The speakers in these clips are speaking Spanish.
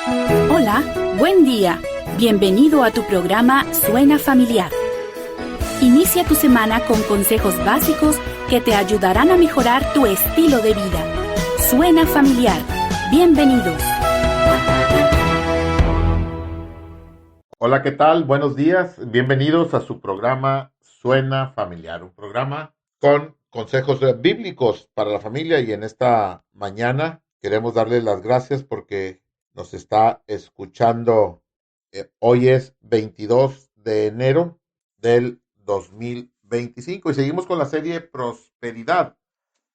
Hola, buen día. Bienvenido a tu programa Suena Familiar. Inicia tu semana con consejos básicos que te ayudarán a mejorar tu estilo de vida. Suena Familiar. Bienvenidos. Hola, ¿qué tal? Buenos días. Bienvenidos a su programa Suena Familiar, un programa con consejos bíblicos para la familia. Y en esta mañana queremos darles las gracias porque nos está escuchando. Hoy es 22 de enero del 2025 y seguimos con la serie Prosperidad.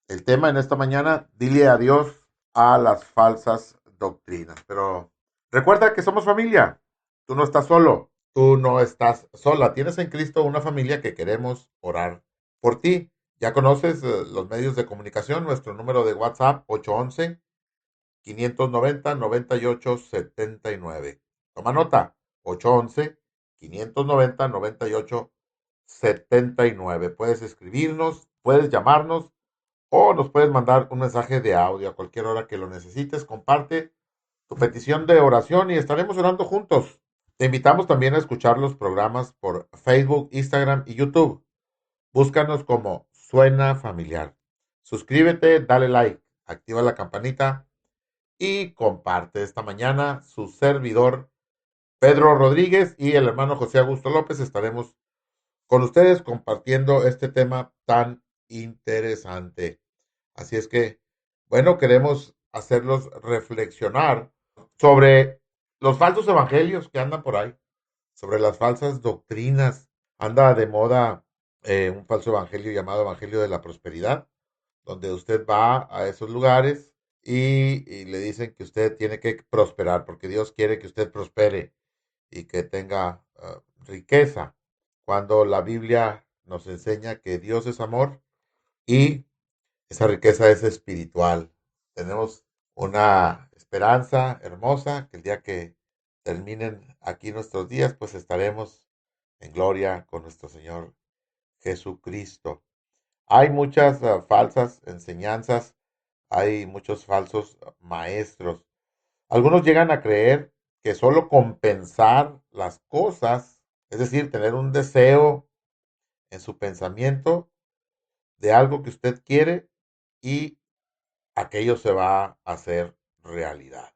El tema en esta mañana: dile adiós a las falsas doctrinas. Pero recuerda que somos familia. Tú no estás solo. Tú no estás sola. Tienes en Cristo una familia que queremos orar por ti. Ya conoces los medios de comunicación. Nuestro número de WhatsApp: 811-590-9879. Toma nota: 811-590-9879. Puedes escribirnos, puedes llamarnos o nos puedes mandar un mensaje de audio a cualquier hora que lo necesites. Comparte tu petición de oración y estaremos orando juntos. Te invitamos también a escuchar los programas por Facebook, Instagram y YouTube. Búscanos como Suena Familiar. Suscríbete, dale like, activa la campanita y comparte. Esta mañana su servidor Pedro Rodríguez y el hermano José Augusto López estaremos con ustedes compartiendo este tema tan interesante. Así es que, bueno, queremos hacerlos reflexionar sobre los falsos evangelios que andan por ahí, sobre las falsas doctrinas. Anda de moda un falso evangelio llamado Evangelio de la Prosperidad, donde usted va a esos lugares y le dicen que usted tiene que prosperar, porque Dios quiere que usted prospere y que tenga riqueza, cuando la Biblia nos enseña que Dios es amor y esa riqueza es espiritual. Tenemos una esperanza hermosa que el día que terminen aquí nuestros días, pues estaremos en gloria con nuestro Señor Jesucristo. Hay muchas falsas enseñanzas, hay muchos falsos maestros. Algunos llegan a creer que solo compensar las cosas, es decir, tener un deseo en su pensamiento de algo que usted quiere, y aquello se va a hacer realidad.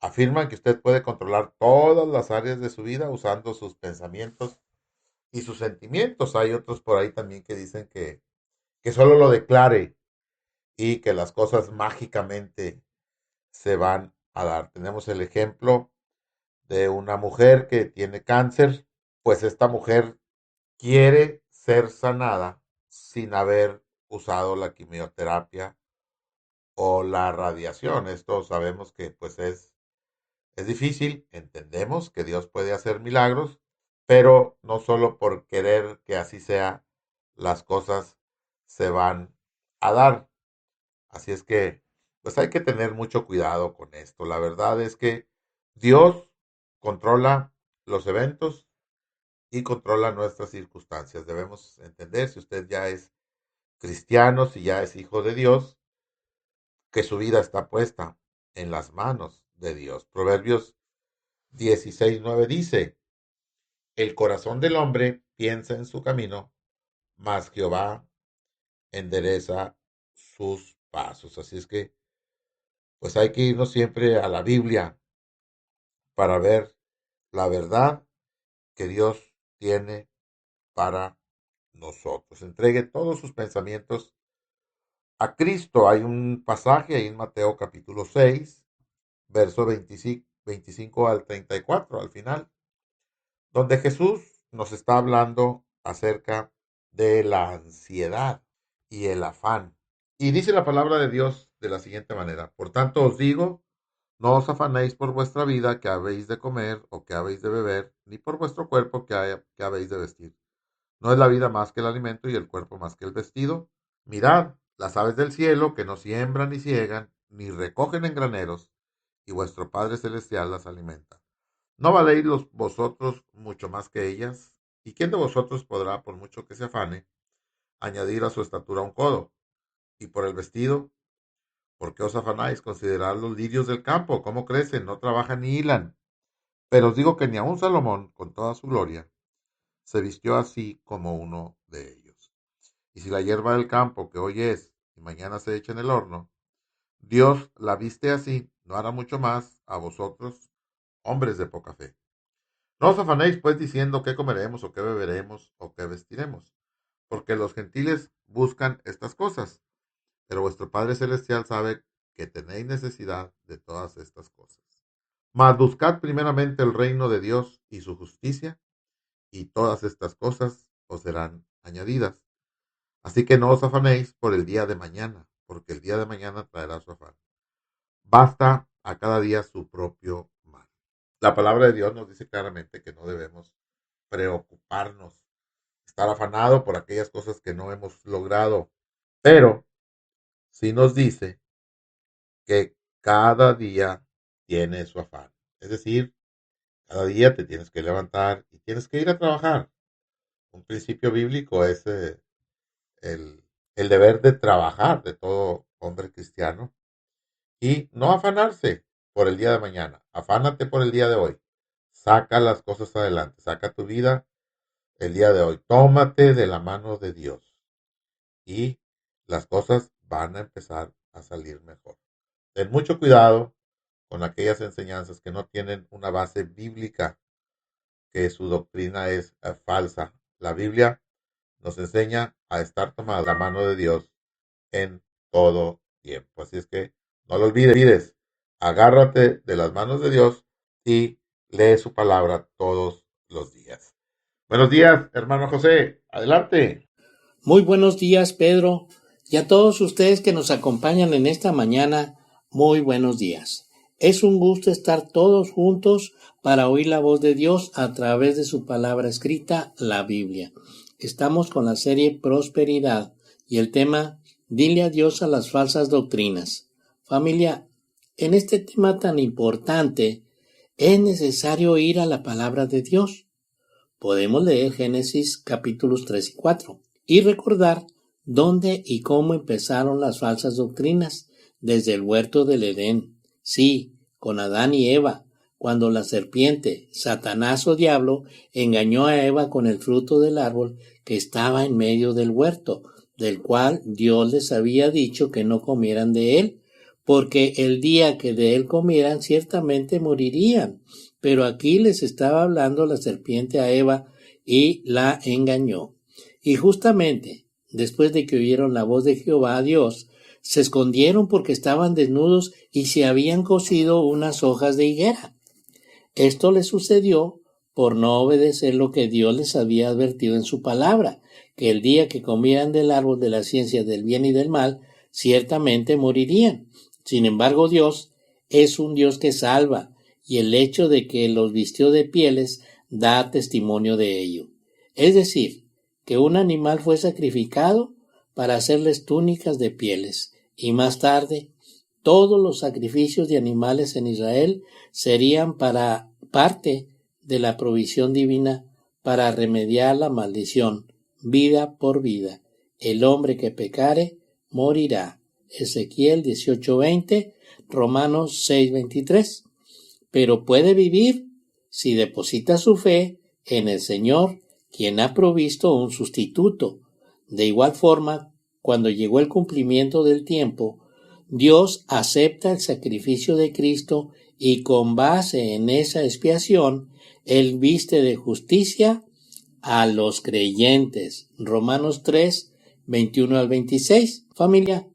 Afirman que usted puede controlar todas las áreas de su vida usando sus pensamientos y sus sentimientos. Hay otros por ahí también que dicen que solo lo declare y que las cosas mágicamente se van a dar. Tenemos el ejemplo de una mujer que tiene cáncer. Pues esta mujer quiere ser sanada sin haber usado la quimioterapia o la radiación. Esto sabemos que pues es difícil. Entendemos que Dios puede hacer milagros, pero no solo por querer que así sea, las cosas se van a dar. Así es que pues hay que tener mucho cuidado con esto. La verdad es que Dios controla los eventos y controla nuestras circunstancias. Debemos entender, si usted ya es cristiano, si ya es hijo de Dios, que su vida está puesta en las manos de Dios. Proverbios 16:9 dice: el corazón del hombre piensa en su camino, mas Jehová endereza sus pasos. Así es que, pues hay que irnos siempre a la Biblia para ver la verdad que Dios tiene para nosotros. Entregue todos sus pensamientos a Cristo. Hay un pasaje ahí en Mateo capítulo 6, verso 25 al 34, al final, donde Jesús nos está hablando acerca de la ansiedad y el afán. Y dice la palabra de Dios de la siguiente manera: por tanto os digo, no os afanéis por vuestra vida, que habéis de comer o que habéis de beber, ni por vuestro cuerpo, que habéis de vestir. ¿No es la vida más que el alimento y el cuerpo más que el vestido? Mirad las aves del cielo, que no siembran ni ciegan, ni recogen en graneros, y vuestro Padre Celestial las alimenta. ¿No valéis vosotros mucho más que ellas? ¿Y quién de vosotros podrá, por mucho que se afane, añadir a su estatura un codo? Y por el vestido, ¿Por qué os afanáis? Considerad los lirios del campo, cómo crecen, no trabajan ni hilan. Pero os digo que ni aun Salomón, con toda su gloria, se vistió así como uno de ellos. Y si la hierba del campo, que hoy es y mañana se echa en el horno, Dios la viste así, no hará mucho más a vosotros, hombres de poca fe. No os afanéis pues diciendo qué comeremos o qué beberemos o qué vestiremos, porque los gentiles buscan estas cosas, pero vuestro Padre Celestial sabe que tenéis necesidad de todas estas cosas. Mas buscad primeramente el reino de Dios y su justicia, y todas estas cosas os serán añadidas. Así que no os afanéis por el día de mañana, porque el día de mañana traerá su afán. Basta a cada día su propio mal. La palabra de Dios nos dice claramente que no debemos preocuparnos, estar afanado por aquellas cosas que no hemos logrado, pero sí nos dice que cada día tiene su afán. Es decir, cada día te tienes que levantar y tienes que ir a trabajar. Un principio bíblico es el, el deber de trabajar de todo hombre cristiano y no afanarse por el día de mañana. Afánate por el día de hoy. Saca las cosas adelante. Saca tu vida el día de hoy. Tómate de la mano de Dios y las cosas van a empezar a salir mejor. Ten mucho cuidado con aquellas enseñanzas que no tienen una base bíblica, que su doctrina es falsa. La Biblia nos enseña a estar tomada la mano de Dios en todo tiempo. Así es que no lo olvides, agárrate de las manos de Dios y lee su palabra todos los días. Buenos días, hermano José, adelante. Muy buenos días, Pedro, y a todos ustedes que nos acompañan en esta mañana, muy buenos días. Es un gusto estar todos juntos para oír la voz de Dios a través de su palabra escrita, la Biblia. Estamos con la serie Prosperidad y el tema Dile adiós a las falsas doctrinas. Familia, en este tema tan importante es necesario ir a la palabra de Dios. Podemos leer Génesis capítulos 3 y 4 y recordar dónde y cómo empezaron las falsas doctrinas desde el huerto del Edén. Sí, con Adán y Eva, cuando la serpiente, Satanás o diablo, engañó a Eva con el fruto del árbol que estaba en medio del huerto, del cual Dios les había dicho que no comieran de él, porque el día que de él comieran ciertamente morirían. Pero aquí les estaba hablando la serpiente a Eva y la engañó. Y justamente después de que oyeron la voz de Jehová Dios, se escondieron porque estaban desnudos y se habían cosido unas hojas de higuera. Esto les sucedió por no obedecer lo que Dios les había advertido en su palabra, que el día que comieran del árbol de la ciencia del bien y del mal, ciertamente morirían. Sin embargo, Dios es un Dios que salva, y el hecho de que los vistió de pieles da testimonio de ello. Es decir, que un animal fue sacrificado para hacerles túnicas de pieles, y más tarde todos los sacrificios de animales en Israel serían para parte de la provisión divina para remediar la maldición, vida por vida. El hombre que pecare morirá. Ezequiel 18:20, Romanos 6:23. Pero puede vivir si deposita su fe en el Señor, quien ha provisto un sustituto. De igual forma, cuando llegó el cumplimiento del tiempo, Dios acepta el sacrificio de Cristo y con base en esa expiación, Él viste de justicia a los creyentes. Romanos 3, 21 al 26. Familia,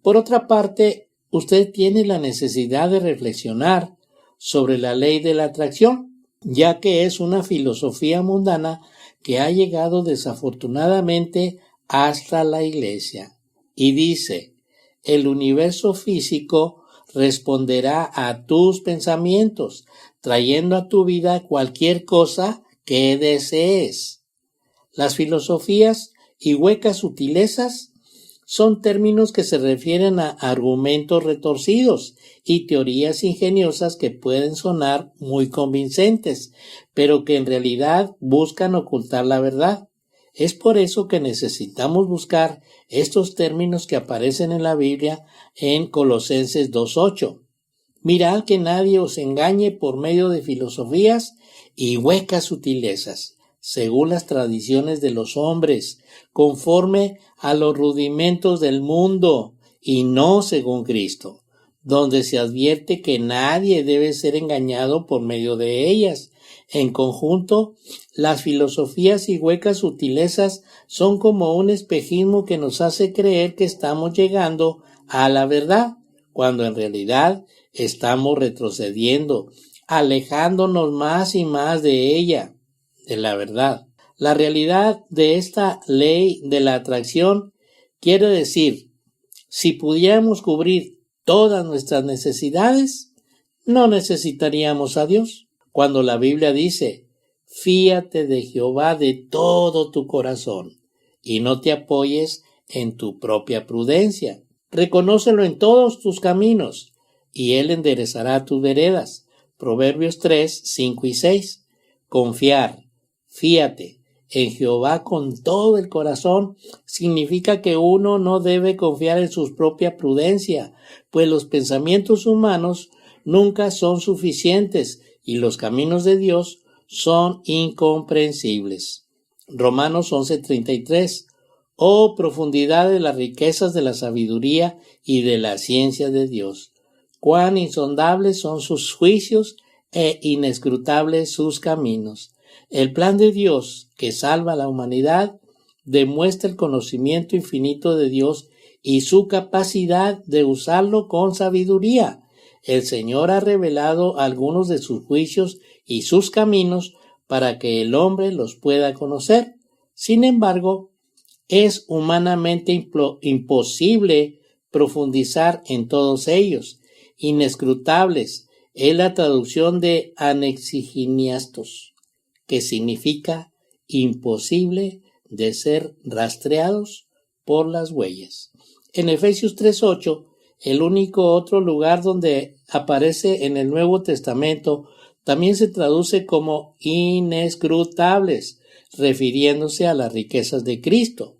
por otra parte, usted tiene la necesidad de reflexionar sobre la ley de la atracción, ya que es una filosofía mundana que ha llegado desafortunadamente hasta la iglesia. Y dice, el universo físico responderá a tus pensamientos, trayendo a tu vida cualquier cosa que desees. Las filosofías y huecas sutilezas son términos que se refieren a argumentos retorcidos y teorías ingeniosas que pueden sonar muy convincentes, pero que en realidad buscan ocultar la verdad. Es por eso que necesitamos buscar estos términos que aparecen en la Biblia en Colosenses 2:8. Mirad que nadie os engañe por medio de filosofías y huecas sutilezas, según las tradiciones de los hombres, conforme a los rudimentos del mundo, y no según Cristo, donde se advierte que nadie debe ser engañado por medio de ellas. En conjunto, las filosofías y huecas sutilezas son como un espejismo que nos hace creer que estamos llegando a la verdad, cuando en realidad estamos retrocediendo, alejándonos más y más de ella, de la verdad. La realidad de esta ley de la atracción quiere decir, si pudiéramos cubrir todas nuestras necesidades, no necesitaríamos a Dios. Cuando la Biblia dice, fíate de Jehová de todo tu corazón y no te apoyes en tu propia prudencia. Reconócelo en todos tus caminos y Él enderezará tus veredas. Proverbios 3, 5 y 6. Confiar, fíate en Jehová con todo el corazón significa que uno no debe confiar en su propia prudencia, pues los pensamientos humanos nunca son suficientes y los caminos de Dios son incomprensibles. Romanos 11:33. Oh profundidad de las riquezas de la sabiduría y de la ciencia de Dios. Cuán insondables son sus juicios e inescrutables sus caminos. El plan de Dios que salva a la humanidad demuestra el conocimiento infinito de Dios y su capacidad de usarlo con sabiduría. El Señor ha revelado algunos de sus juicios y sus caminos para que el hombre los pueda conocer. Sin embargo, es humanamente imposible profundizar en todos ellos. Inescrutables es la traducción de anexiginiastos, que significa imposible de ser rastreados por las huellas. En Efesios 3:8, el único otro lugar donde aparece en el Nuevo Testamento, también se traduce como inescrutables, refiriéndose a las riquezas de Cristo.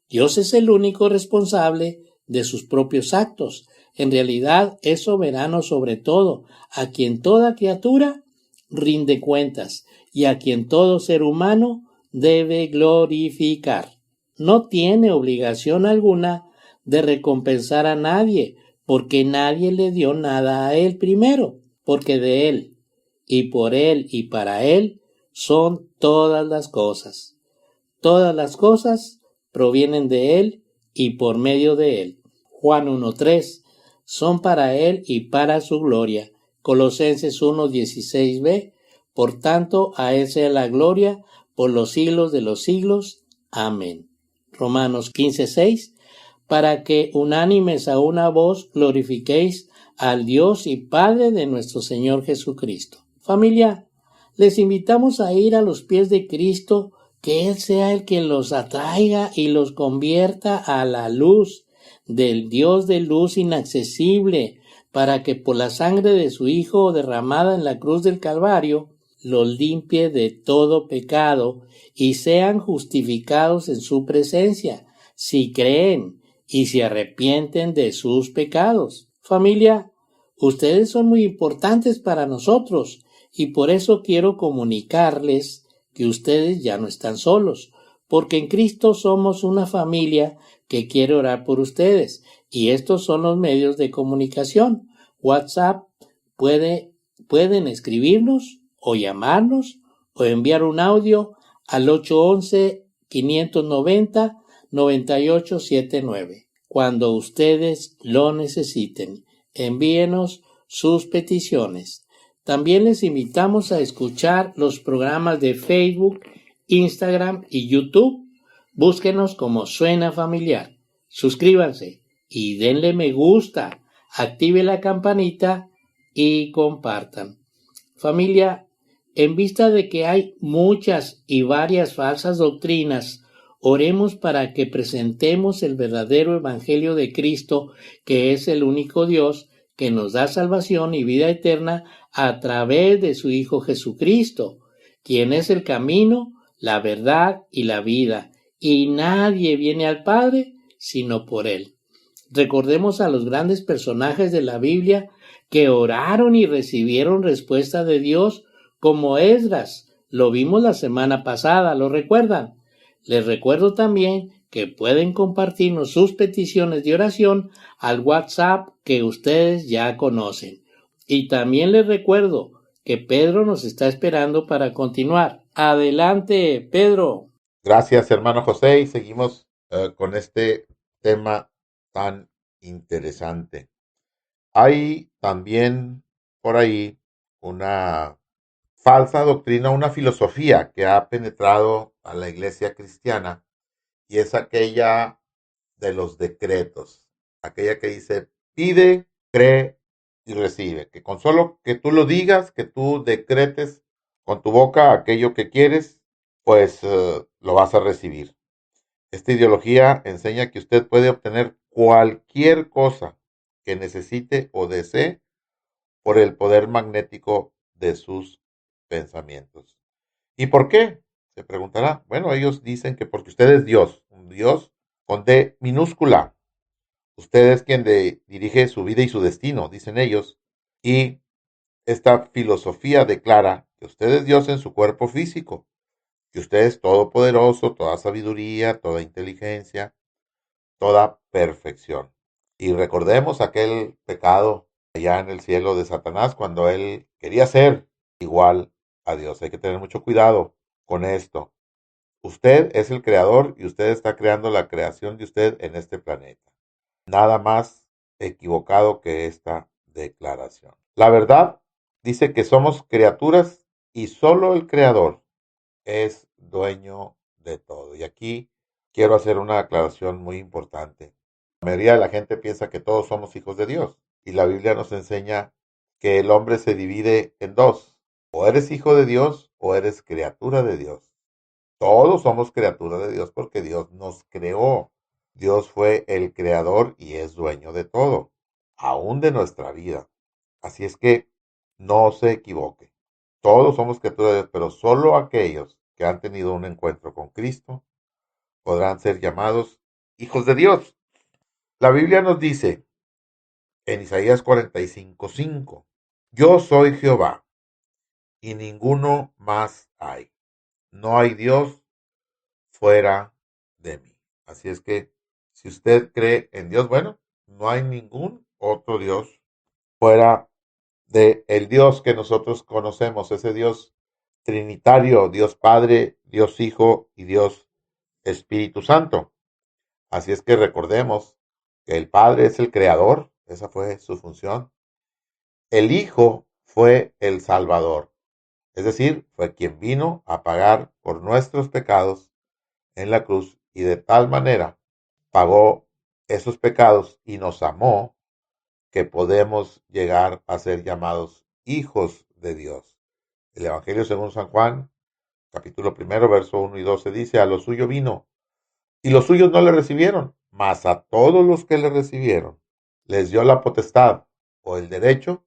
Dios es el único responsable de sus propios actos. En realidad es soberano sobre todo, a quien toda criatura rinde cuentas y a quien todo ser humano debe glorificar. No tiene obligación alguna de recompensar a nadie, porque nadie le dio nada a él primero, porque de él, y por él, y para él, son todas las cosas. Todas las cosas provienen de él y por medio de él. Juan 1:3, son para él y para su gloria. Colosenses 1:16b, por tanto, a él sea la gloria por los siglos de los siglos. Amén. Romanos 15:6, para que unánimes a una voz glorifiquéis al Dios y Padre de nuestro Señor Jesucristo. Familia, les invitamos a ir a los pies de Cristo, que Él sea el que los atraiga y los convierta a la luz del Dios de luz inaccesible, para que por la sangre de su Hijo derramada en la cruz del Calvario, los limpie de todo pecado y sean justificados en su presencia, si creen y se arrepienten de sus pecados. Familia, ustedes son muy importantes para nosotros y por eso quiero comunicarles que ustedes ya no están solos, porque en Cristo somos una familia que quiere orar por ustedes y estos son los medios de comunicación. WhatsApp, pueden escribirnos o llamarnos o enviar un audio al 811-590-9879. Cuando ustedes lo necesiten, envíenos sus peticiones. También les invitamos a escuchar los programas de Facebook, Instagram y YouTube. Búsquenos como Suena Familiar. Suscríbanse y denle me gusta, active la campanita y compartan. Familia, en vista de que hay muchas y varias falsas doctrinas, oremos para que presentemos el verdadero Evangelio de Cristo, que es el único Dios que nos da salvación y vida eterna a través de su Hijo Jesucristo, quien es el camino, la verdad y la vida, y nadie viene al Padre sino por Él. Recordemos a los grandes personajes de la Biblia que oraron y recibieron respuesta de Dios, como Esdras. Lo vimos la semana pasada, ¿lo recuerdan? Les recuerdo también que pueden compartirnos sus peticiones de oración al WhatsApp que ustedes ya conocen. Y también les recuerdo que Pedro nos está esperando para continuar. Adelante, Pedro. Gracias, hermano José, y seguimos con este tema tan interesante. Hay también por ahí una falsa doctrina, una filosofía que ha penetrado a la iglesia cristiana, y es aquella de los decretos, aquella que dice pide, cree y recibe, que con solo que tú lo digas, que tú decretes con tu boca aquello que quieres, pues lo vas a recibir. Esta ideología enseña que usted puede obtener cualquier cosa que necesite o desee por el poder magnético de sus pensamientos. ¿Y por qué? Se preguntará. Bueno, ellos dicen que porque usted es Dios, un Dios con D minúscula. Usted es quien dirige su vida y su destino, dicen ellos. Y esta filosofía declara que usted es Dios en su cuerpo físico, que usted es todopoderoso, toda sabiduría, toda inteligencia, toda perfección. Y recordemos aquel pecado allá en el cielo de Satanás cuando él quería ser igual a Dios. Hay que tener mucho cuidado con esto. Usted es el creador y usted está creando la creación de usted en este planeta. Nada más equivocado que esta declaración. La verdad dice que somos criaturas y solo el creador es dueño de todo. Y aquí quiero hacer una aclaración muy importante. La mayoría de la gente piensa que todos somos hijos de Dios, y la Biblia nos enseña que el hombre se divide en dos: o eres hijo de Dios o eres criatura de Dios. Todos somos criatura de Dios porque Dios nos creó. Dios fue el creador y es dueño de todo, aún de nuestra vida. Así es que no se equivoque. Todos somos criaturas de Dios, pero solo aquellos que han tenido un encuentro con Cristo podrán ser llamados hijos de Dios. La Biblia nos dice en Isaías 45:5, yo soy Jehová y ninguno más hay. No hay Dios fuera de mí. Así es que si usted cree en Dios, bueno, no hay ningún otro Dios fuera de el Dios que nosotros conocemos, ese Dios trinitario, Dios Padre, Dios Hijo y Dios Espíritu Santo. Así es que recordemos que el Padre es el creador, esa fue su función. El Hijo fue el Salvador, es decir, fue quien vino a pagar por nuestros pecados en la cruz, y de tal manera pagó esos pecados y nos amó que podemos llegar a ser llamados hijos de Dios. El Evangelio según San Juan, capítulo 1, verso 1 y 12 dice, a lo suyo vino y los suyos no le recibieron, mas a todos los que le recibieron les dio la potestad o el derecho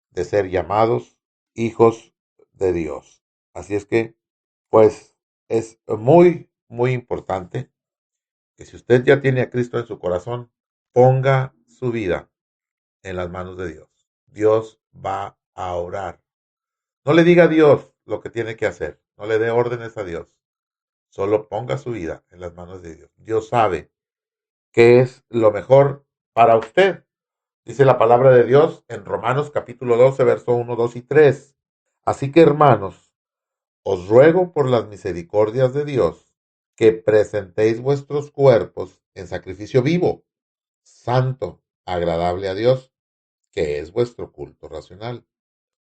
de ser llamados hijos de Dios. Así es que, pues, es muy, muy importante que si usted ya tiene a Cristo en su corazón, ponga su vida en las manos de Dios. Dios va a orar. No le diga a Dios lo que tiene que hacer. No le dé órdenes a Dios. Solo ponga su vida en las manos de Dios. Dios sabe qué es lo mejor para usted. Dice la palabra de Dios en Romanos capítulo 12, verso 1, 2 y 3. Así que, hermanos, os ruego por las misericordias de Dios que presentéis vuestros cuerpos en sacrificio vivo, santo, agradable a Dios, que es vuestro culto racional.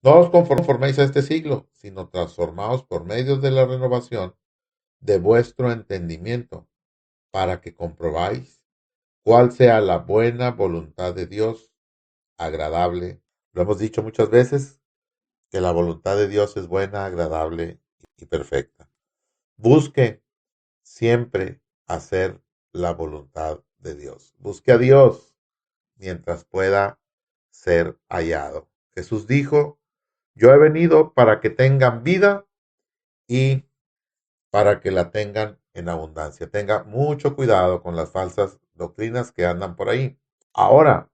No os conforméis a este siglo, sino transformaos por medio de la renovación de vuestro entendimiento, para que comprobáis cuál sea la buena voluntad de Dios, agradable. Lo hemos dicho muchas veces, que la voluntad de Dios es buena, agradable y perfecta. Busque siempre hacer la voluntad de Dios. Busque a Dios mientras pueda ser hallado. Jesús dijo, yo he venido para que tengan vida y para que la tengan en abundancia. Tenga mucho cuidado con las falsas doctrinas que andan por ahí. Ahora,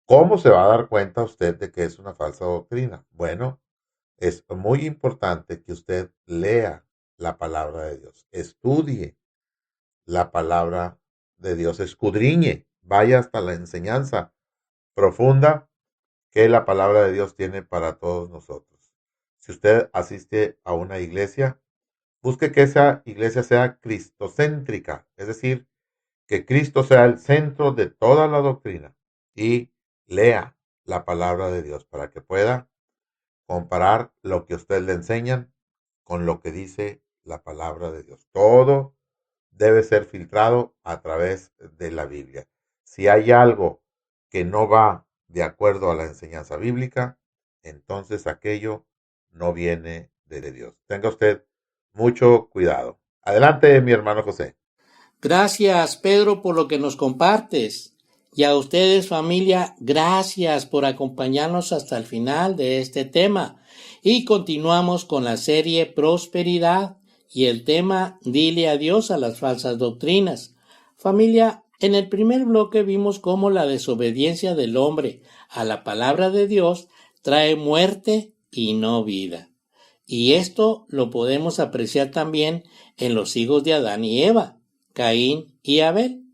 ¿cómo se va a dar cuenta usted de que es una falsa doctrina? Bueno, es muy importante que usted lea la palabra de Dios, estudie la palabra de Dios, escudriñe, vaya hasta la enseñanza profunda que la palabra de Dios tiene para todos nosotros. Si usted asiste a una iglesia, busque que esa iglesia sea cristocéntrica, es decir, que Cristo sea el centro de toda la doctrina y lea la palabra de Dios para que pueda comparar lo que a usted le enseñan con lo que dice la palabra de Dios. Todo debe ser filtrado a través de la Biblia. Si hay algo que no va de acuerdo a la enseñanza bíblica, entonces aquello no viene de Dios. Tenga usted mucho cuidado. Adelante, mi hermano José. Gracias, Pedro, por lo que nos compartes. Y a ustedes, familia, gracias por acompañarnos hasta el final de este tema. Y continuamos con la serie Prosperidad y el tema Dile adiós a las falsas doctrinas. Familia, en el primer bloque vimos cómo la desobediencia del hombre a la palabra de Dios trae muerte y no vida. Y esto lo podemos apreciar también en los hijos de Adán y Eva, Caín y Abel.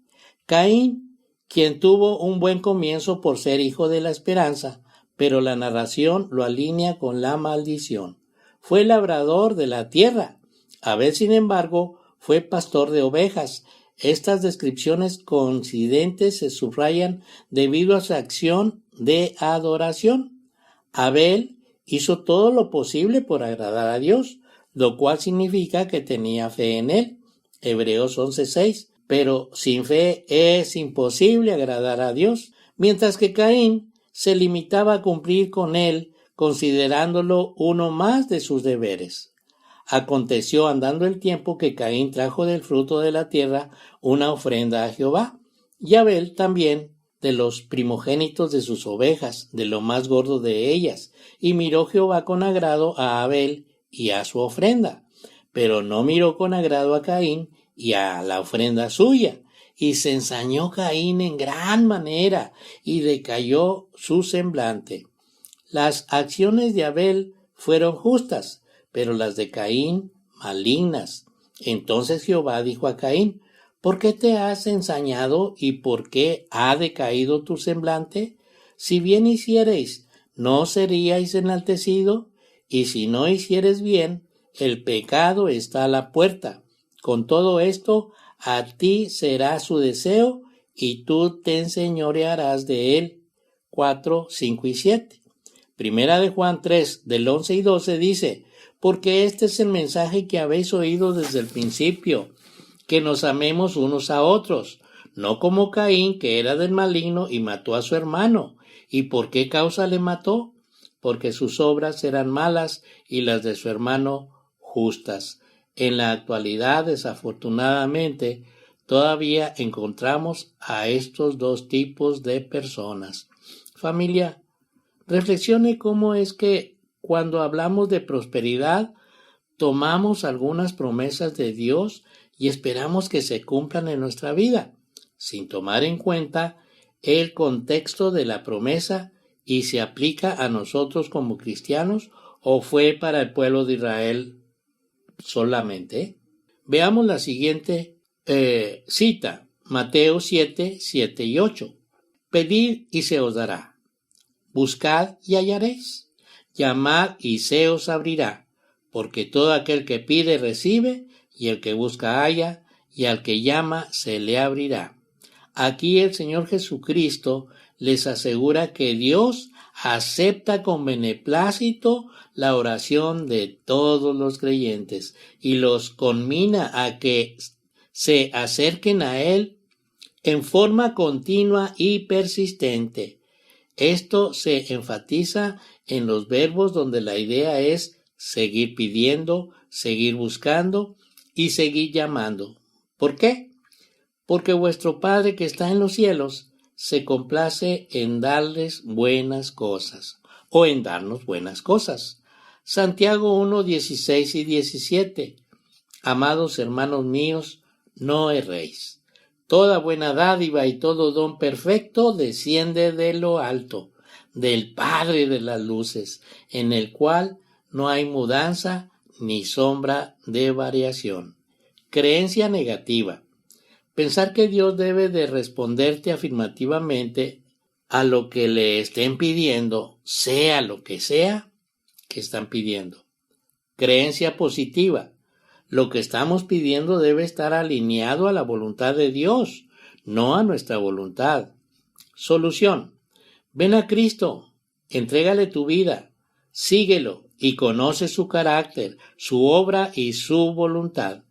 Caín, quien tuvo un buen comienzo por ser hijo de la esperanza, pero la narración lo alinea con la maldición. Fue labrador de la tierra. Abel, sin embargo, fue pastor de ovejas. Estas descripciones coincidentes se subrayan debido a su acción de adoración. Abel hizo todo lo posible por agradar a Dios, lo cual significa que tenía fe en él. Hebreos 11:6. Pero sin fe es imposible agradar a Dios, mientras que Caín se limitaba a cumplir con él, considerándolo uno más de sus deberes. Aconteció andando el tiempo que Caín trajo del fruto de la tierra una ofrenda a Jehová, y Abel también de los primogénitos de sus ovejas, de lo más gordo de ellas, y miró Jehová con agrado a Abel y a su ofrenda, pero no miró con agrado a Caín y a la ofrenda suya, y se ensañó Caín en gran manera, y decayó su semblante. Las acciones de Abel fueron justas, pero las de Caín malignas. Entonces Jehová dijo a Caín: ¿por qué te has ensañado y por qué ha decaído tu semblante? Si bien hiciereis, ¿no seríais enaltecido? Y si no hicieres bien, el pecado está a la puerta. Con todo esto, a ti será su deseo, y tú te enseñorearás de él. 4, 5 y 7. Primera de Juan 3, del 11 y 12 dice: porque este es el mensaje que habéis oído desde el principio, que nos amemos unos a otros, no como Caín, que era del maligno y mató a su hermano. ¿Y por qué causa le mató? Porque sus obras eran malas y las de su hermano justas. En la actualidad, desafortunadamente, todavía encontramos a estos dos tipos de personas. Familia, reflexione cómo es que cuando hablamos de prosperidad, tomamos algunas promesas de Dios y esperamos que se cumplan en nuestra vida, sin tomar en cuenta el contexto de la promesa y se aplica a nosotros como cristianos o fue para el pueblo de Israel solamente. Veamos la siguiente cita, Mateo 7, 7 y 8. Pedid y se os dará, buscad y hallaréis, llamad y se os abrirá, porque todo aquel que pide recibe, y el que busca halla, y al que llama se le abrirá. Aquí el Señor Jesucristo les asegura que Dios acepta con beneplácito la oración de todos los creyentes y los conmina a que se acerquen a Él en forma continua y persistente. Esto se enfatiza en los verbos donde la idea es seguir pidiendo, seguir buscando y seguir llamando. ¿Por qué? Porque vuestro Padre que está en los cielos se complace en darles buenas cosas o en darnos buenas cosas. Santiago 1, 16 y 17. Amados hermanos míos, no erréis. Toda buena dádiva y todo don perfecto desciende de lo alto, del Padre de las luces, en el cual no hay mudanza ni sombra de variación. Creencia negativa. Pensar que Dios debe de responderte afirmativamente a lo que le estén pidiendo, sea lo que sea que están pidiendo. Creencia positiva. Lo que estamos pidiendo debe estar alineado a la voluntad de Dios, no a nuestra voluntad. Solución. Ven a Cristo, entrégale tu vida, síguelo y conoce su carácter, su obra y su voluntad.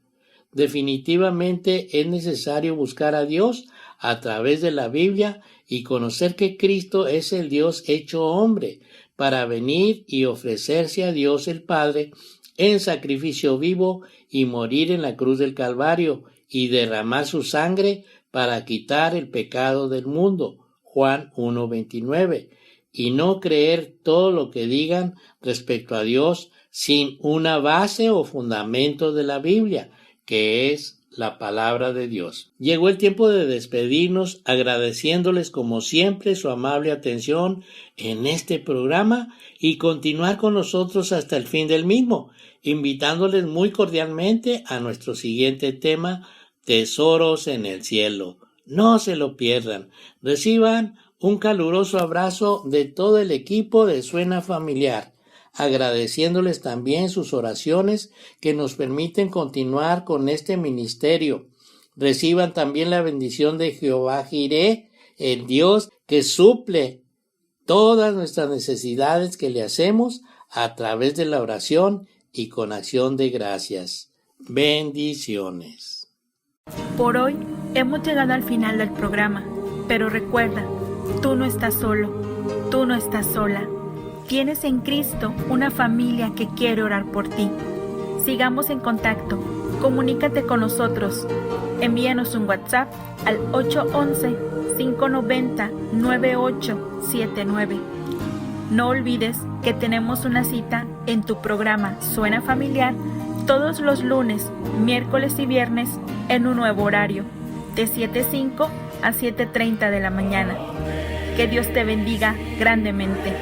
Definitivamente es necesario buscar a Dios a través de la Biblia y conocer que Cristo es el Dios hecho hombre para venir y ofrecerse a Dios el Padre en sacrificio vivo y morir en la cruz del Calvario y derramar su sangre para quitar el pecado del mundo. Juan 1:29. Y no creer todo lo que digan respecto a Dios sin una base o fundamento de la Biblia, que es la palabra de Dios. Llegó el tiempo de despedirnos agradeciéndoles como siempre su amable atención en este programa y continuar con nosotros hasta el fin del mismo, invitándoles muy cordialmente a nuestro siguiente tema, Tesoros en el Cielo. No se lo pierdan. Reciban un caluroso abrazo de todo el equipo de Suena Familiar, agradeciéndoles también sus oraciones que nos permiten continuar con este ministerio. Reciban también la bendición de Jehová Jireh, el Dios que suple todas nuestras necesidades que le hacemos a través de la oración y con acción de gracias. Bendiciones. Por hoy hemos llegado al final del programa, pero recuerda, tú no estás solo, tú no estás sola. Tienes en Cristo una familia que quiere orar por ti. Sigamos en contacto, comunícate con nosotros. Envíanos un WhatsApp al 811-590-9879. No olvides que tenemos una cita en tu programa Suena Familiar todos los lunes, miércoles y viernes en un nuevo horario, de 7:05 a 7:30 de la mañana. Que Dios te bendiga grandemente.